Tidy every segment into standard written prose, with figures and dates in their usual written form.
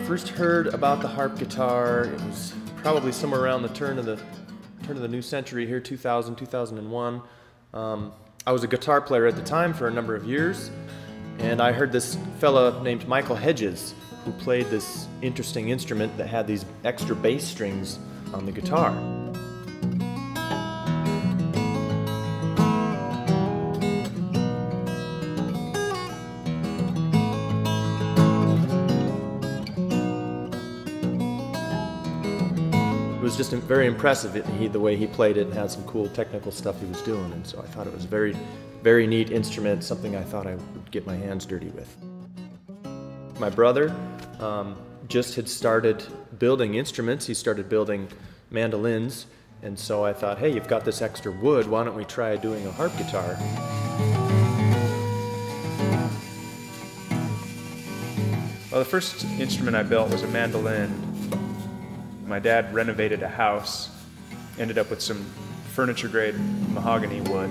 First heard about the harp guitar, it was probably somewhere around the turn of the new century here, 2000, 2001. I was a guitar player at the time for a number of years, and I heard this fella named Michael Hedges who played this interesting instrument that had these extra bass strings on the guitar. It was just very impressive, the way he played it, and had some cool technical stuff he was doing, and so I thought it was a very, very neat instrument, something I thought I would get my hands dirty with. My brother just had started building instruments. He started building mandolins, and so I thought, hey, you've got this extra wood, why don't we try doing a harp guitar? Well, the first instrument I built was a mandolin. My dad renovated a house, ended up with some furniture-grade mahogany wood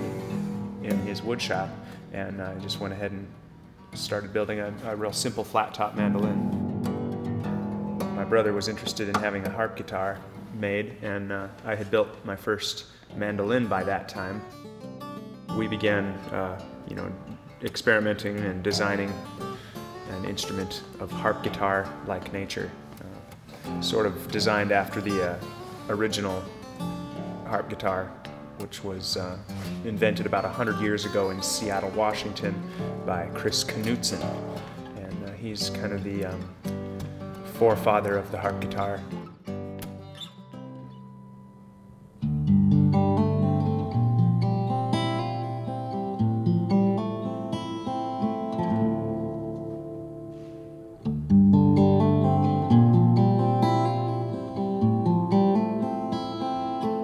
in his wood shop, and I just went ahead and started building a real simple flat-top mandolin. My brother was interested in having a harp guitar made, and I had built my first mandolin by that time. We began, experimenting and designing an instrument of harp guitar-like nature. Sort of designed after the original harp guitar, which was invented about 100 years ago in Seattle, Washington by Chris Knutson. And he's kind of the forefather of the harp guitar.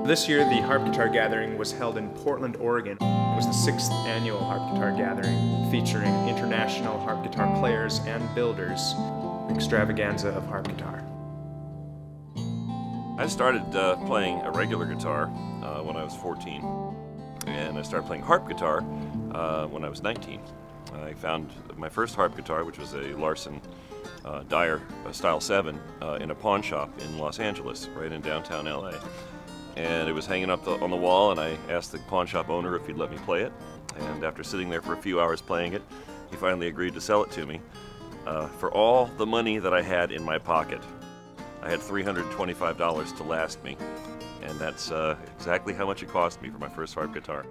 This year, the Harp Guitar Gathering was held in Portland, Oregon. It was the 6th annual Harp Guitar Gathering, featuring international harp guitar players and builders, extravaganza of harp guitar. I started playing a regular guitar when I was 14, and I started playing harp guitar when I was 19. I found my first harp guitar, which was a Larson Dyer Style 7, in a pawn shop in Los Angeles, right in downtown LA. And it was hanging up on the wall, and I asked the pawn shop owner if he'd let me play it. And after sitting there for a few hours playing it, he finally agreed to sell it to me for all the money that I had in my pocket. I had $325 to last me, and that's exactly how much it cost me for my first harp guitar.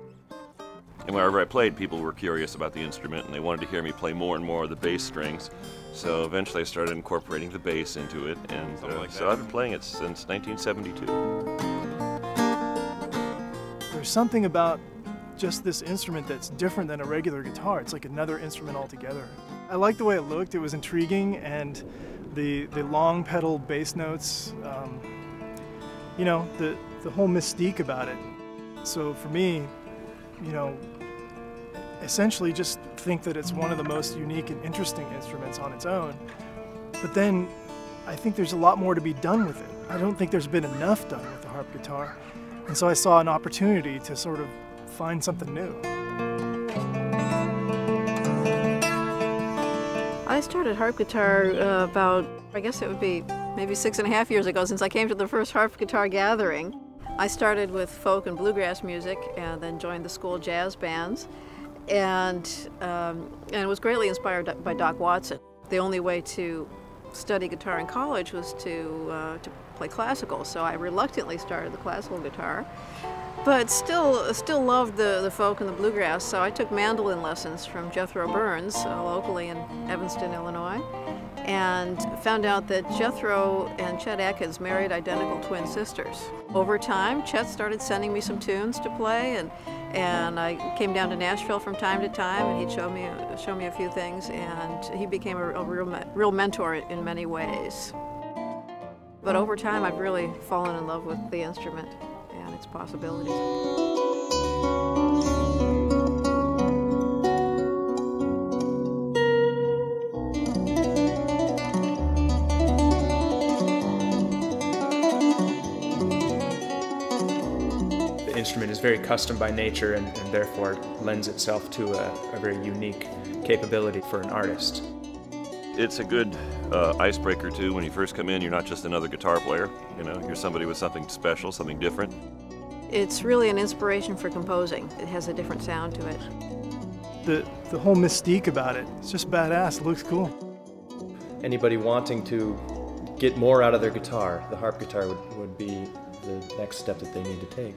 And wherever I played, people were curious about the instrument, and they wanted to hear me play more and more of the bass strings. So eventually I started incorporating the bass into it, and so I've been playing it since 1972. There's something about just this instrument that's different than a regular guitar. It's like another instrument altogether. I liked the way it looked. It was intriguing, and the long pedal bass notes, the whole mystique about it. So for me, essentially just think that it's one of the most unique and interesting instruments on its own. But then I think there's a lot more to be done with it. I don't think there's been enough done with the harp guitar. And so I saw an opportunity to sort of find something new. I started harp guitar about, I guess it would be maybe 6.5 years ago, since I came to the first harp guitar gathering. I started with folk and bluegrass music and then joined the school jazz bands, and was greatly inspired by Doc Watson. The only way to study guitar in college was to play classical, so I reluctantly started the classical guitar. but still loved the folk and the bluegrass, so I took mandolin lessons from Jethro Burns, locally in Evanston, Illinois, and found out that Jethro and Chet Atkins married identical twin sisters. Over time, Chet started sending me some tunes to play, and I came down to Nashville from time to time, and he'd show me a few things, and he became a real mentor in many ways. But over time, I've really fallen in love with the instrument and its possibilities. The instrument is very custom by nature and therefore lends itself to a very unique capability for an artist. It's a good icebreaker too. When you first come in, you're not just another guitar player. You know, you're somebody with something special, something different. It's really an inspiration for composing. It has a different sound to it. The whole mystique about it, it's just badass. It looks cool. Anybody wanting to get more out of their guitar, the harp guitar would be the next step that they need to take.